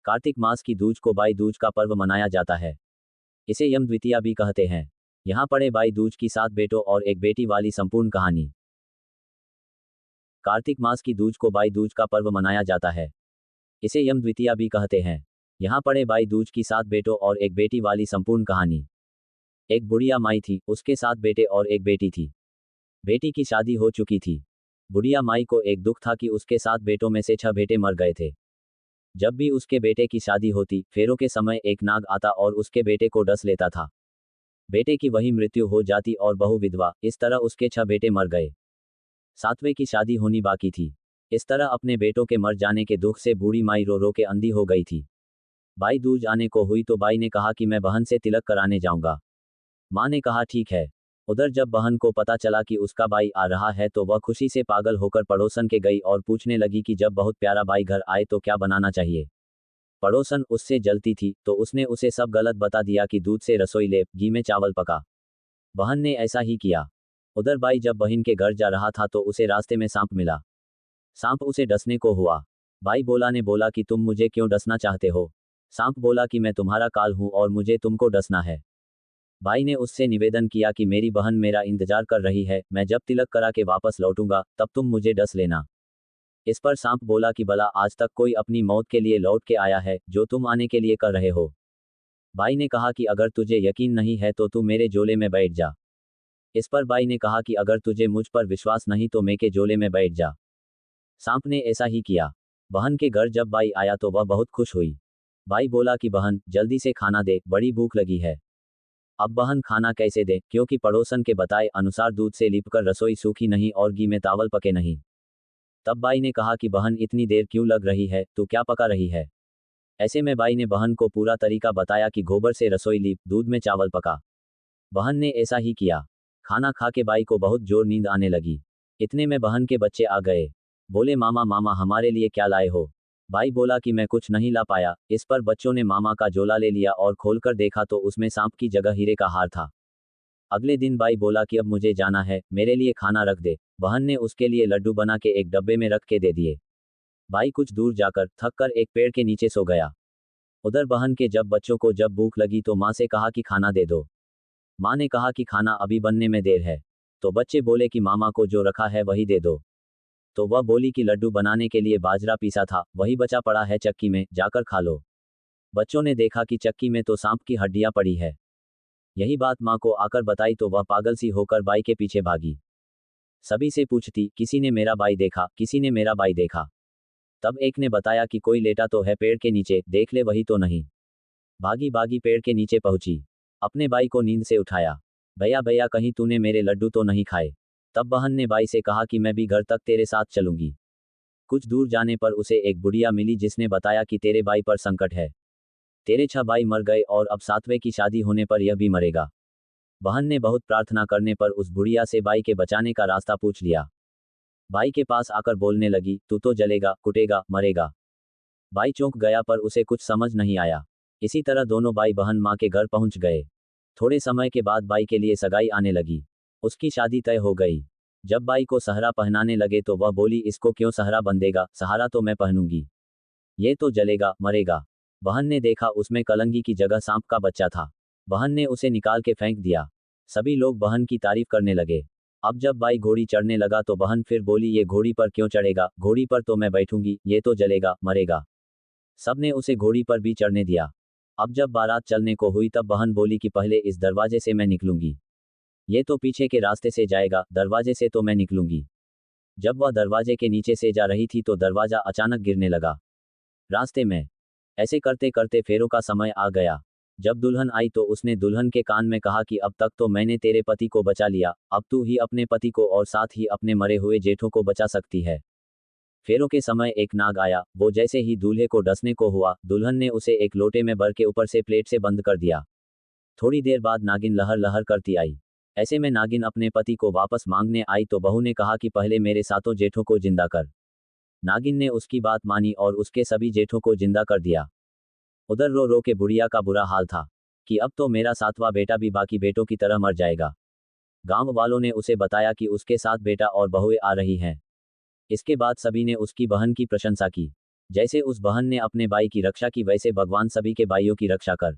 कार्तिक मास की दूज को भाई दूज का पर्व मनाया जाता है। इसे यम द्वितीया भी कहते हैं। यहाँ पढ़े भाई दूज की 7 बेटों और एक बेटी वाली संपूर्ण कहानी। कार्तिक मास की दूज को भाई दूज का पर्व मनाया जाता है। इसे यम द्वितीया भी कहते हैं। यहाँ पढ़े भाई दूज की 7 बेटों और एक बेटी वाली संपूर्ण कहानी। एक बुढ़िया माई थी, उसके 7 बेटे और एक बेटी थी। बेटी की शादी हो चुकी थी। बुढ़िया माई को एक दुख था कि उसके 7 बेटों में से 6 बेटे मर गए थे। जब भी उसके बेटे की शादी होती, फेरों के समय एक नाग आता और उसके बेटे को डस लेता था। बेटे की वही मृत्यु हो जाती और बहू विधवा। इस तरह उसके 6 बेटे मर गए। 7वें की शादी होनी बाकी थी। इस तरह अपने बेटों के मर जाने के दुख से बूढ़ी माई रो रो के अंधी हो गई थी। भाई दूज आने को हुई तो बाई ने कहा कि मैं बहन से तिलक कराने जाऊंगा। माँ ने कहा ठीक है। उधर जब बहन को पता चला कि उसका भाई आ रहा है तो वह खुशी से पागल होकर पड़ोसन के गई और पूछने लगी कि जब बहुत प्यारा भाई घर आए तो क्या बनाना चाहिए। पड़ोसन उससे जलती थी तो उसने उसे सब गलत बता दिया कि दूध से रसोई ले, घी में चावल पका। बहन ने ऐसा ही किया। उधर भाई जब बहन के घर जा रहा था तो उसे रास्ते में सांप मिला। सांप उसे डसने को हुआ। भाई बोला ने बोला कि तुम मुझे क्यों डसना चाहते हो। सांप बोला कि मैं तुम्हारा काल हूं और मुझे तुमको डसना है। भाई ने उससे निवेदन किया कि मेरी बहन मेरा इंतजार कर रही है, मैं जब तिलक करा के वापस लौटूंगा तब तुम मुझे डस लेना। इस पर सांप बोला कि भला आज तक कोई अपनी मौत के लिए लौट के आया है जो तुम आने के लिए कर रहे हो। भाई ने कहा कि अगर तुझे यकीन नहीं है तो तू मेरे झोले में बैठ जा। इस पर भाई ने कहा कि अगर तुझे मुझ पर विश्वास नहीं तो मेरे झोले में बैठ जा। सांप ने ऐसा ही किया। बहन के घर जब भाई आया तो वह बहुत खुश हुई। भाई बोला कि बहन जल्दी से खाना दे, बड़ी भूख लगी है। अब बहन खाना कैसे दे, क्योंकि पड़ोसन के बताए अनुसार दूध से लिपकर रसोई सूखी नहीं और घी में चावल पके नहीं। तब भाई ने कहा कि बहन इतनी देर क्यों लग रही है, तू क्या पका रही है। ऐसे में भाई ने बहन को पूरा तरीका बताया कि गोबर से रसोई लीप, दूध में चावल पका। बहन ने ऐसा ही किया। खाना खा के भाई को बहुत जोर नींद आने लगी। इतने में बहन के बच्चे आ गए। बोले मामा मामा हमारे लिए क्या लाए हो। भाई बोला कि मैं कुछ नहीं ला पाया। इस पर बच्चों ने मामा का झोला ले लिया और खोलकर देखा तो उसमें सांप की जगह हीरे का हार था। अगले दिन भाई बोला कि अब मुझे जाना है, मेरे लिए खाना रख दे। बहन ने उसके लिए लड्डू बना के एक डब्बे में रख के दे दिए। भाई कुछ दूर जाकर थक कर एक पेड़ के नीचे सो गया। उधर बहन के जब बच्चों को जब भूख लगी तो माँ से कहा कि खाना दे दो। माँ ने कहा कि खाना अभी बनने में देर है। तो बच्चे बोले कि मामा को जो रखा है वही दे दो। तो वह बोली कि लड्डू बनाने के लिए बाजरा पीसा था, वही बचा पड़ा है चक्की में, जाकर खा लो। बच्चों ने देखा कि चक्की में तो सांप की हड्डियां पड़ी है। यही बात माँ को आकर बताई तो वह पागल सी होकर बाई के पीछे भागी। सभी से पूछती, किसी ने मेरा बाई देखा, किसी ने मेरा बाई देखा। तब एक ने बताया कि कोई लेटा तो है पेड़ के नीचे, देख ले वही तो नहीं। भागी भागी पेड़ के नीचे पहुंची। अपने बाई को नींद से उठाया। भैया भैया कहीं तूने मेरे लड्डू तो नहीं खाए। तब बहन ने बाई से कहा कि मैं भी घर तक तेरे साथ चलूंगी। कुछ दूर जाने पर उसे एक बुढ़िया मिली जिसने बताया कि तेरे भाई पर संकट है। तेरे 6 भाई मर गए और अब 7वें की शादी होने पर यह भी मरेगा। बहन ने बहुत प्रार्थना करने पर उस बुढ़िया से भाई के बचाने का रास्ता पूछ लिया। भाई के पास आकर बोलने लगी, तू तो जलेगा, कुटेगा, मरेगा। भाई चौंक गया पर उसे कुछ समझ नहीं आया। इसी तरह दोनों भाई बहन माँ के घर पहुंच गए। थोड़े समय के बाद भाई के लिए सगाई आने लगी। उसकी शादी तय हो गई। जब बाई को सहरा पहनाने लगे तो वह बोली इसको क्यों सहरा बंधेगा, सहारा तो मैं पहनूंगी। ये तो जलेगा, मरेगा। बहन ने देखा उसमें कलंगी की जगह सांप का बच्चा था। बहन ने उसे निकाल के फेंक दिया। सभी लोग बहन की तारीफ करने लगे। अब जब बाई घोड़ी चढ़ने लगा तो बहन फिर बोली ये घोड़ी पर क्यों चढ़ेगा, घोड़ी पर तो मैं बैठूंगी, ये तो जलेगा, मरेगा। सबने उसे घोड़ी पर भी चढ़ने दिया। अब जब बारात चलने को हुई तब बहन बोली कि पहले इस दरवाजे से मैं निकलूंगी। ये तो पीछे के रास्ते से जाएगा, दरवाजे से तो मैं निकलूंगी। जब वह दरवाजे के नीचे से जा रही थी तो दरवाजा अचानक गिरने लगा रास्ते में। ऐसे करते करते फेरों का समय आ गया। जब दुल्हन आई तो उसने दुल्हन के कान में कहा कि अब तक तो मैंने तेरे पति को बचा लिया, अब तू ही अपने पति को और साथ ही अपने मरे हुए जेठों को बचा सकती है। फेरों के समय एक नाग आया, वो जैसे ही दूल्हे को डसने को हुआ, दुल्हन ने उसे एक लोटे में भर के ऊपर से प्लेट से बंद कर दिया। थोड़ी देर बाद नागिन लहर लहर करती आई। ऐसे में नागिन अपने पति को वापस मांगने आई तो बहू ने कहा कि पहले मेरे सातों जेठों को जिंदा कर। नागिन ने उसकी बात मानी और उसके सभी जेठों को जिंदा कर दिया। उधर रो रो के बुढ़िया का बुरा हाल था कि अब तो मेरा 7वां बेटा भी बाकी बेटों की तरह मर जाएगा। गांव वालों ने उसे बताया कि उसके साथ बेटा और बहुएं आ रही हैं। इसके बाद सभी ने उसकी बहन की प्रशंसा की। जैसे उस बहन ने अपने भाई की रक्षा की वैसे भगवान सभी के भाइयों की रक्षा कर